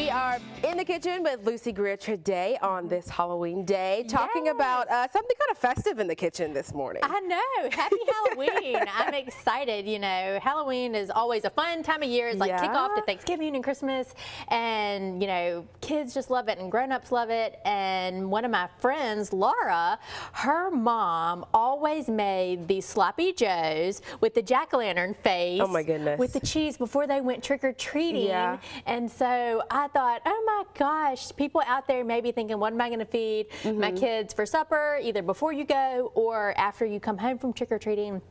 We are in the kitchen with Lucy Greer today on this Halloween day, talking about something kind of festive in the kitchen this morning. I know. Happy Halloween. I'm excited. You know, Halloween is always a fun time of year. It's like kickoff to Thanksgiving and Christmas. And, you know, kids just love it and grown-ups love it. And one of my friends, Laura, her mom always made these sloppy joes with the jack-o'-lantern face. Oh, my goodness. With the cheese before they went trick-or-treating. Yeah. And so I thought, oh my gosh, people out there may be thinking, what am I going to feed my kids for supper, either before you go or after you come home from trick-or-treating?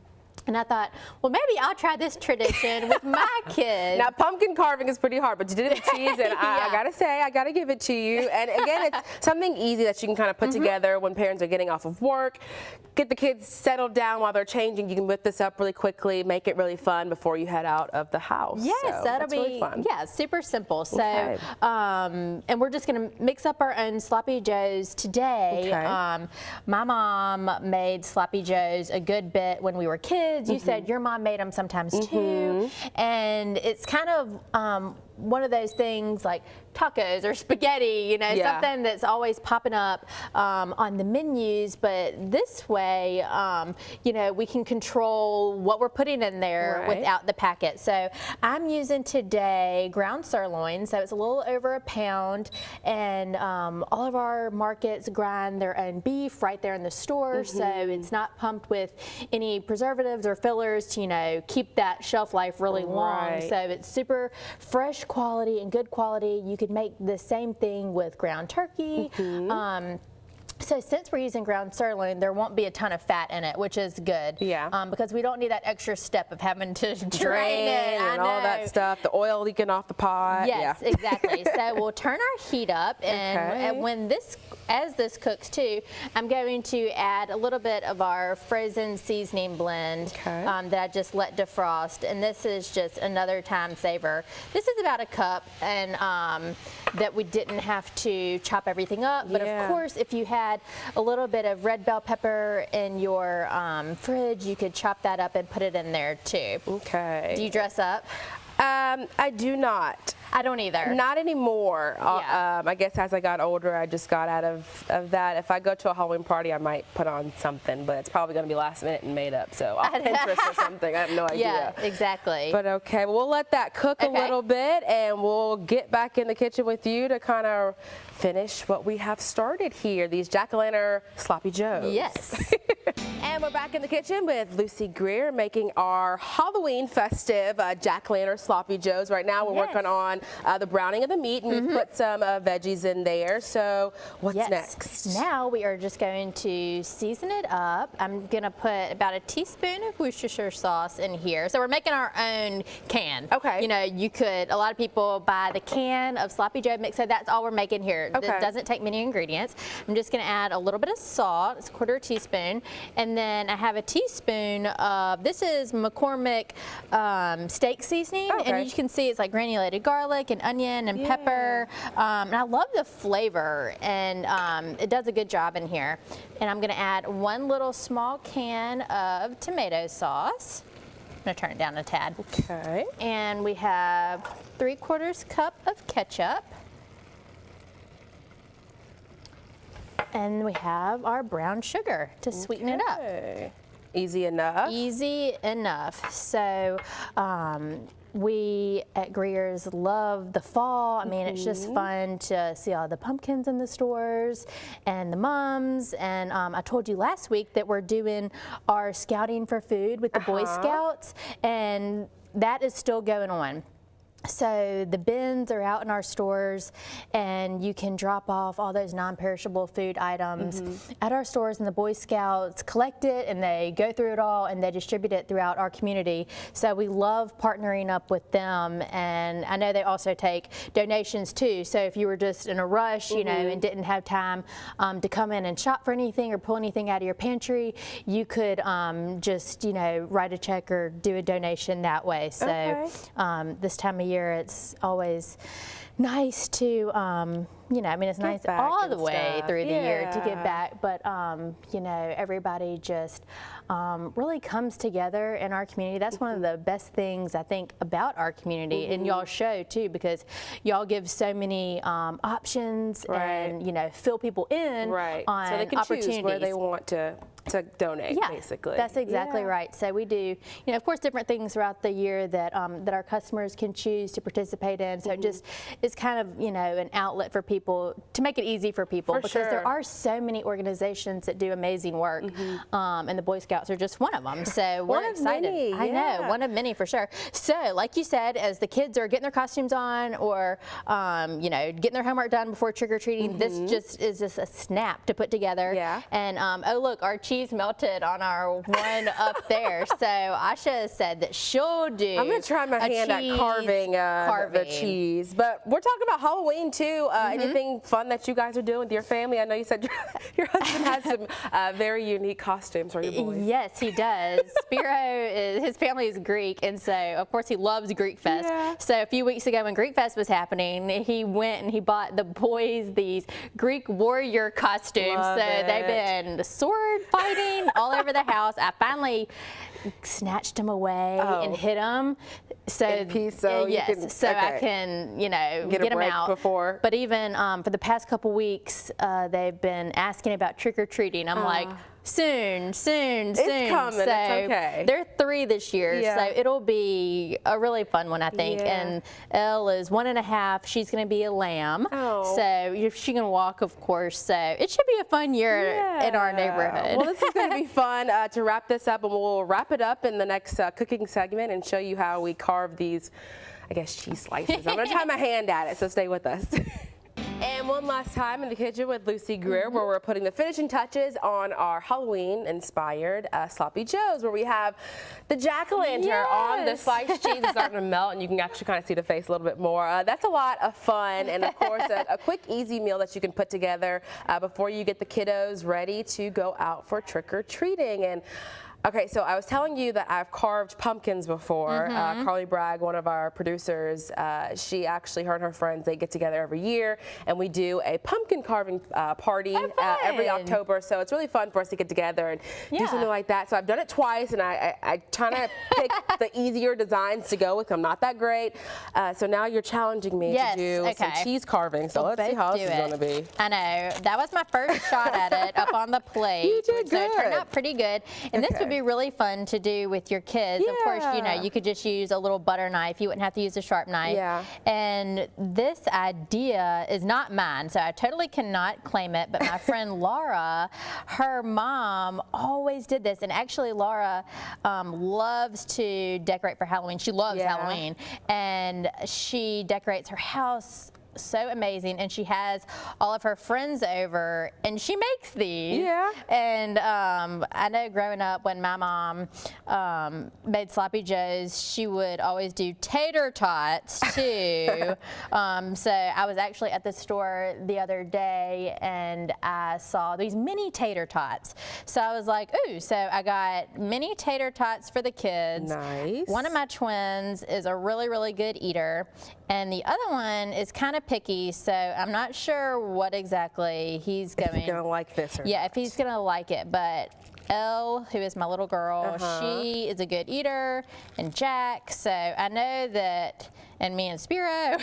And I thought, well, maybe I'll try this tradition with my kids. Now, pumpkin carving is pretty hard, but you did it with cheese, and I gotta say, I gotta give it to you. And again, it's something easy that you can kind of put together when parents are getting off of work. Get the kids settled down while they're changing. You can whip this up really quickly, make it really fun before you head out of the house. Yes, so that'll be really fun. Yeah, super simple. So, and we're just gonna mix up our own sloppy joes today. My mom made sloppy joes a good bit when we were kids. You said your mom made them sometimes too, and it's kind of one of those things like tacos or spaghetti, you know, something that's always popping up on the menus. But this way, you know, we can control what we're putting in there without the packet. So I'm using today ground sirloin, so it's a little over a pound, and all of our markets grind their own beef right there in the store, so it's not pumped with any preservatives or fillers to, you know, keep that shelf life really long. So it's super fresh quality and good quality. You could make the same thing with ground turkey. So since we're using ground sirloin, there won't be a ton of fat in it, which is good. Because we don't need that extra step of having to drain it and all that stuff, the oil leaking off the pot. Yes, exactly. So we'll turn our heat up, and when as this cooks too, I'm going to add a little bit of our frozen seasoning blend that I just let defrost, and this is just another time saver. This is about a cup, and that we didn't have to chop everything up, but of course if you had a little bit of red bell pepper in your fridge, you could chop that up and put it in there too. Do you dress up? I do not. I don't either. Not anymore. I guess as I got older, I just got out of that. If I go to a Halloween party, I might put on something, but it's probably going to be last minute and made up. So off Pinterest or something. I have no idea. Yeah, exactly. But okay, well, we'll let that cook a little bit, and we'll get back in the kitchen with you to kind of finish what we have started here. These jack-o'-lantern sloppy joes. Yes. And we're back in the kitchen with Lucy Greer making our Halloween festive jack-o'-lantern sloppy joes. Right now we're working on the browning of the meat, and we've put some veggies in there. So what's next? Now we are just going to season it up. I'm going to put about a teaspoon of Worcestershire sauce in here. So we're making our own can. You know, you could, a lot of people buy the can of sloppy joe mix, so that's all we're making here. It doesn't take many ingredients. I'm just going to add a little bit of salt. It's a quarter teaspoon. And then I have a teaspoon of, this is McCormick steak seasoning, and you can see it's like granulated garlic and onion and pepper, and I love the flavor, and it does a good job in here. And I'm going to add one little small can of tomato sauce. I'm going to turn it down a tad. And we have 3/4 cup of ketchup. And we have our brown sugar to sweeten it up. Easy enough. Easy enough. So we at Greer's love the fall. I mean, it's just fun to see all the pumpkins in the stores and the mums. And I told you last week that we're doing our scouting for food with the Boy Scouts, and that is still going on. So the bins are out in our stores, and you can drop off all those non-perishable food items at our stores, and the Boy Scouts collect it, and they go through it all, and they distribute it throughout our community. So we love partnering up with them, and I know they also take donations too. So if you were just in a rush, you know, and didn't have time to come in and shop for anything or pull anything out of your pantry, you could just, you know, write a check or do a donation that way. So this time of year, it's always nice to, you know, I mean, it's nice all the way through the year to give back, but, you know, everybody just really comes together in our community. That's one of the best things I think about our community, and y'all show too, because y'all give so many options and fill people in on so they can opportunities choose where they want to donate, basically. That's exactly right. So we do, of course, different things throughout the year that that our customers can choose to participate in. So it just is kind of, an outlet for people, to make it easy for people, because there are so many organizations that do amazing work, and the Boy Scouts are just one of them. So we're excited. Many, I know, one of many for sure. So like you said, as the kids are getting their costumes on, or getting their homework done before trick-or-treating, this just is just a snap to put together. And oh look, our cheese melted on our one up there, so I should have said that she'll do. I'm gonna try my hand at carving the cheese. But we're talking about Halloween too. Anything fun that you guys are doing with your family? I know you said your husband has some very unique costumes for your boys. Yes, he does. Spiro, his family is Greek, and so of course he loves Greek Fest. So a few weeks ago when Greek Fest was happening, he went and he bought the boys these Greek warrior costumes. They've been sword fighting all over the house. I finally snatched them away and hid them. So in peace, so I can get them out before. But even for the past couple weeks, they've been asking about trick or treating. I'm like, soon. It's coming. So it's okay. they're 3 this year, so it'll be a really fun one, I think. And Elle is 1.5. She's going to be a lamb, so she can walk, of course. So it should be a fun year in our neighborhood. Well, this is going to be fun to wrap this up, and we'll wrap it up in the next cooking segment and show you how we carve these, I guess, cheese slices. I'm going to try my hand at it, so stay with us. And one last time in the kitchen with Lucy Greer, where we're putting the finishing touches on our Halloween-inspired Sloppy Joes, where we have the jack-o'-lantern on the sliced cheese. It's starting to melt, and you can actually kind of see the face a little bit more. That's a lot of fun, and of course, a quick, easy meal that you can put together before you get the kiddos ready to go out for trick-or-treating. And okay, so I was telling you that I've carved pumpkins before. Carly Bragg, one of our producers, her and her friends, they get together every year, and we do a pumpkin carving party every October. So it's really fun for us to get together and do something like that. So I've done it twice, and I try to pick the easier designs to go with. I'm not that great. So now you're challenging me to do some cheese carving. So let's see how this is going to be. I know. That was my first shot at it up on the plate. You did good. So it turned out pretty good. And this would be really fun to do with your kids. Of course, you could just use a little butter knife. You wouldn't have to use a sharp knife. And this idea is not mine, so I totally cannot claim it, but my friend Laura, her mom always did this. And actually Laura loves to decorate for Halloween. She loves Halloween, and she decorates her house so amazing, and she has all of her friends over, and she makes these. And I know growing up, when my mom made sloppy joes, she would always do tater tots too. So I was actually at the store the other day, and I saw these mini tater tots. So I was like, ooh, so I got mini tater tots for the kids. Nice. One of my twins is a really, really good eater, and the other one is kind of picky, so I'm not sure what exactly he's going. If he's gonna like this or not. If he's gonna like it, but Elle, who is my little girl, she is a good eater, and Jack, so I know that, and me and Spiro,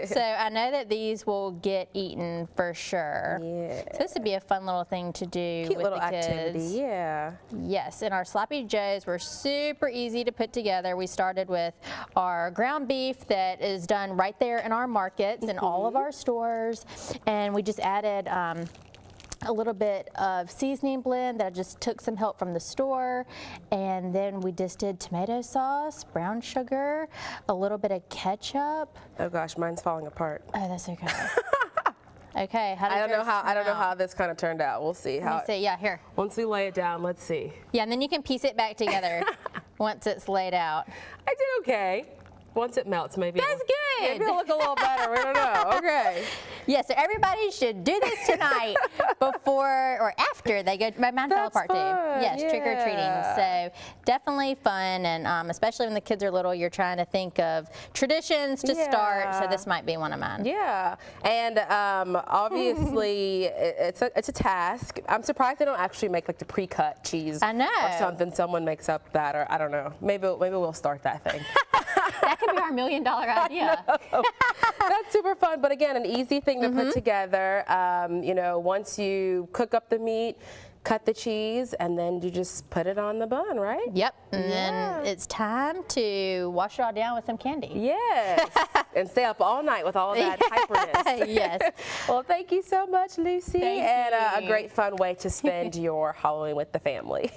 so I know that these will get eaten for sure. So this would be a fun little thing to do with little the activity, kids. Yes, and our sloppy joes were super easy to put together. We started with our ground beef that is done right there in our markets and all of our stores, and we just added a little bit of seasoning blend that I just took some help from the store, and then we just did tomato sauce, brown sugar, a little bit of ketchup. Oh gosh, mine's falling apart. Oh, that's okay. Okay, how does I don't know how this kind of turned out. We'll see how. Let me see. Yeah, here. Once we lay it down, let's see. Yeah, and then you can piece it back together once it's laid out. I did okay. Once it melts, maybe. That's good. Maybe it'll look a little better. We don't know. Okay. Yeah, so everybody should do this tonight before or after they go. Mine fell apart too. Yes, trick or treating. So definitely fun, and especially when the kids are little, you're trying to think of traditions to start. So this might be one of mine. Yeah, and obviously it's a task. I'm surprised they don't actually make like the pre-cut cheese. I know. Or something. Someone makes up that, or I don't know. Maybe we'll start that thing. That could be our $1 million idea. That's super fun, but again, an easy thing to put together. You know, once you cook up the meat, cut the cheese, and then you just put it on the bun, right? Yep, and then it's time to wash it all down with some candy. Yes, and stay up all night with all of that hyperness. Yes. Well, thank you so much, Lucy, Thank and a you. great fun way to spend your Halloween with the family.